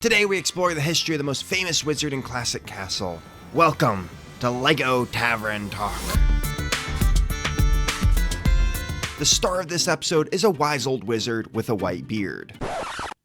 Today we explore the history of the most famous wizard in classic castle. Welcome to LEGO Tavern Talk. The star of this episode is a wise old wizard with a white beard.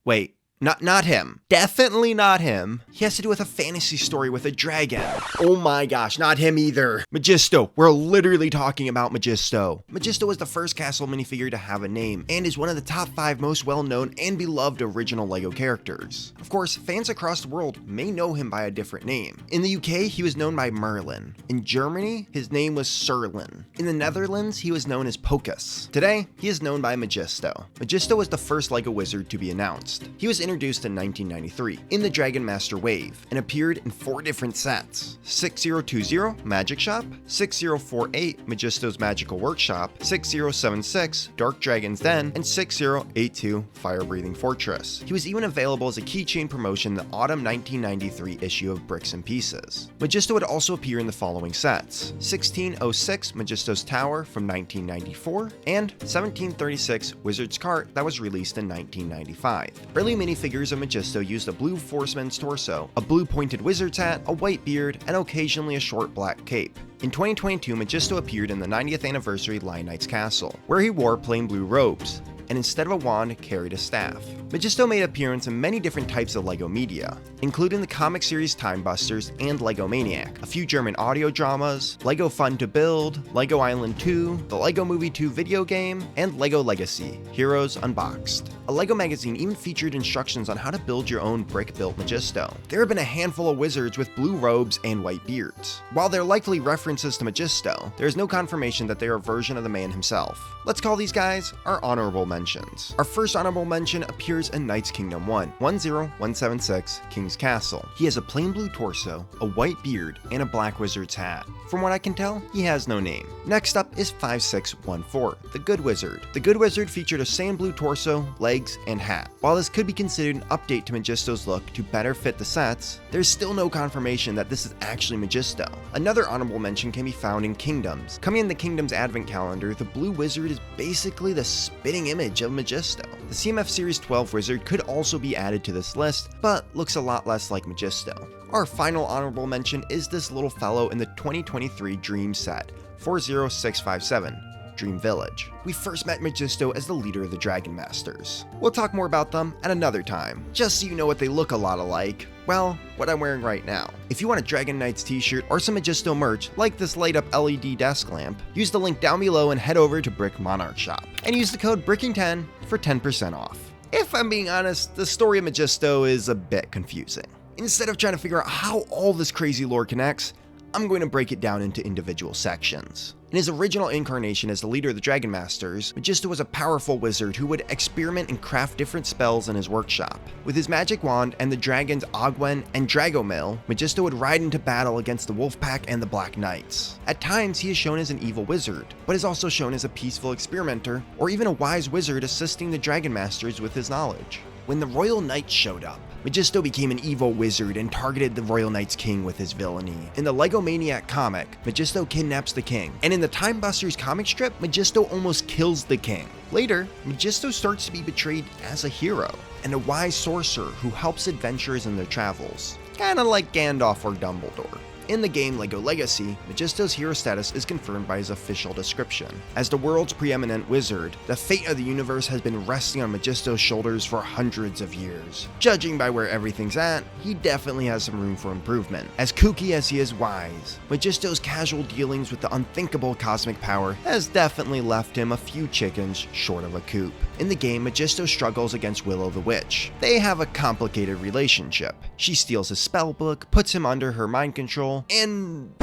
Wait, not him. Definitely not him. He has to do with a fantasy story with a dragon. Oh my gosh, not him either. Magisto. We're literally talking about Magisto. Magisto was the first castle minifigure to have a name, and is one of the top 5 most well-known and beloved original LEGO characters. Of course, fans across the world may know him by a different name. In the UK, he was known by Merlin. In Germany, his name was Serlin. In the Netherlands, he was known as Pocus. Today, he is known by Magisto. Magisto was the first LEGO wizard to be announced. He was introduced in 1993 in the Dragon Master Wave and appeared in 4 different sets: 6020 Magic Shop, 6048 Magisto's Magical Workshop, 6076 Dark Dragon's Den, and 6082 Fire Breathing Fortress. He was even available as a keychain promotion in the autumn 1993 issue of Bricks and Pieces. Magisto would also appear in the following sets: 1606 Magisto's Tower from 1994 and 1736 Wizard's Cart that was released in 1995. Early minifigures of Magisto used a blue Forceman's torso, a blue pointed wizard's hat, a white beard, and occasionally a short black cape. In 2022, Magisto appeared in the 90th anniversary Lion Knight's Castle, where he wore plain blue robes, and instead of a wand, carried a staff. Magisto made an appearance in many different types of LEGO media, including the comic series Time Busters and LEGO Maniac, a few German audio dramas, LEGO Fun to Build, LEGO Island 2, the LEGO Movie 2 video game, and LEGO Legacy: Heroes Unboxed. A LEGO magazine even featured instructions on how to build your own brick-built Magisto. There have been a handful of wizards with blue robes and white beards. While they're likely references to Magisto, there is no confirmation that they are a version of the man himself. Let's call these guys our honorable mentions. Our first honorable mention appears in Knight's Kingdom 10176 King's Castle. He has a plain blue torso, a white beard, and a black wizard's hat. From what I can tell, he has no name. Next up is 5614, the Good Wizard. The Good Wizard featured a sand blue torso, legs, and hat. While this could be considered an update to Magisto's look to better fit the sets, there's still no confirmation that this is actually Magisto. Another honorable mention can be found in Kingdoms. Coming in the Kingdoms advent calendar, the Blue Wizard is basically the spitting image of Magisto. The CMF Series 12 Wizard could also be added to this list, but looks a lot less like Magisto. Our final honorable mention is this little fellow in the 2023 Dream set, 40657. Dream Village. We first met Magisto as the leader of the Dragon Masters. We'll talk more about them at another time, just so you know what they look a lot alike. Well, what I'm wearing right now. If you want a Dragon Knights t-shirt or some Magisto merch, like this light up LED desk lamp, use the link down below and head over to Brick Monarch Shop, and use the code BRICKING10 for 10% off. If I'm being honest, the story of Magisto is a bit confusing. Instead of trying to figure out how all this crazy lore connects, I'm going to break it down into individual sections. In his original incarnation as the leader of the Dragon Masters, Magisto was a powerful wizard who would experiment and craft different spells in his workshop. With his magic wand and the dragons Ogwen and Dragomil, Magisto would ride into battle against the Wolfpack and the Black Knights. At times, he is shown as an evil wizard, but is also shown as a peaceful experimenter, or even a wise wizard assisting the Dragon Masters with his knowledge. When the Royal Knights showed up, Magisto became an evil wizard and targeted the Royal Knights King with his villainy. In the LEGO Maniac comic, Magisto kidnaps the king, and in the Time Busters comic strip, Magisto almost kills the king. Later, Magisto starts to be betrayed as a hero, and a wise sorcerer who helps adventurers in their travels, kinda like Gandalf or Dumbledore. In the game LEGO Legacy, Magisto's hero status is confirmed by his official description. As the world's preeminent wizard, the fate of the universe has been resting on Magisto's shoulders for hundreds of years. Judging by where everything's at, he definitely has some room for improvement. As kooky as he is wise, Magisto's casual dealings with the unthinkable cosmic power has definitely left him a few chickens short of a coop. In the game, Magisto struggles against Willow the Witch. They have a complicated relationship. She steals his spellbook, puts him under her mind control, and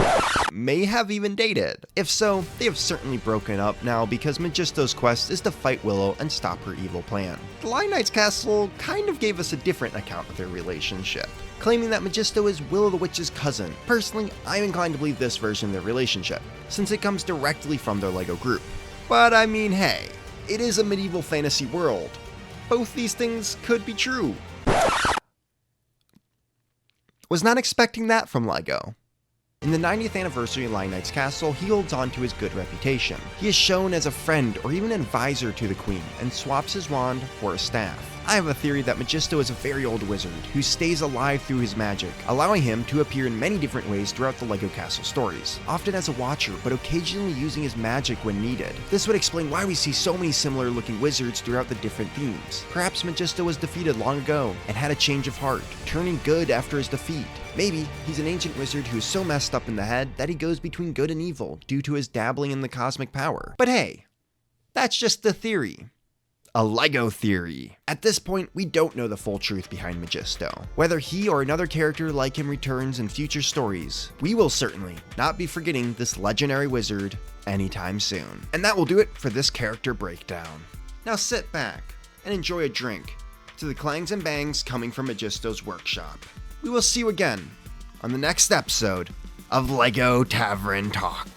may have even dated. If so, they have certainly broken up now because Magisto's quest is to fight Willow and stop her evil plan. The Lion Knight's Castle kind of gave us a different account of their relationship, claiming that Magisto is Willow the Witch's cousin. Personally, I'm inclined to believe this version of their relationship, since it comes directly from their LEGO group. But I mean, hey, it is a medieval fantasy world. Both these things could be true. Was not expecting that from LEGO. In the 90th anniversary of Lion Knight's Castle, he holds on to his good reputation. He is shown as a friend or even an advisor to the Queen, and swaps his wand for a staff. I have a theory that Magisto is a very old wizard who stays alive through his magic, allowing him to appear in many different ways throughout the LEGO Castle stories, often as a watcher, but occasionally using his magic when needed. This would explain why we see so many similar looking wizards throughout the different themes. Perhaps Magisto was defeated long ago and had a change of heart, turning good after his defeat. Maybe he's an ancient wizard who is so messed up in the head that he goes between good and evil due to his dabbling in the cosmic power. But hey, that's just the theory. A LEGO theory. At this point, we don't know the full truth behind Magisto. Whether he or another character like him returns in future stories, we will certainly not be forgetting this legendary wizard anytime soon. And that will do it for this character breakdown. Now sit back and enjoy a drink to the clangs and bangs coming from Magisto's workshop. We will see you again on the next episode of LEGO Tavern Talk.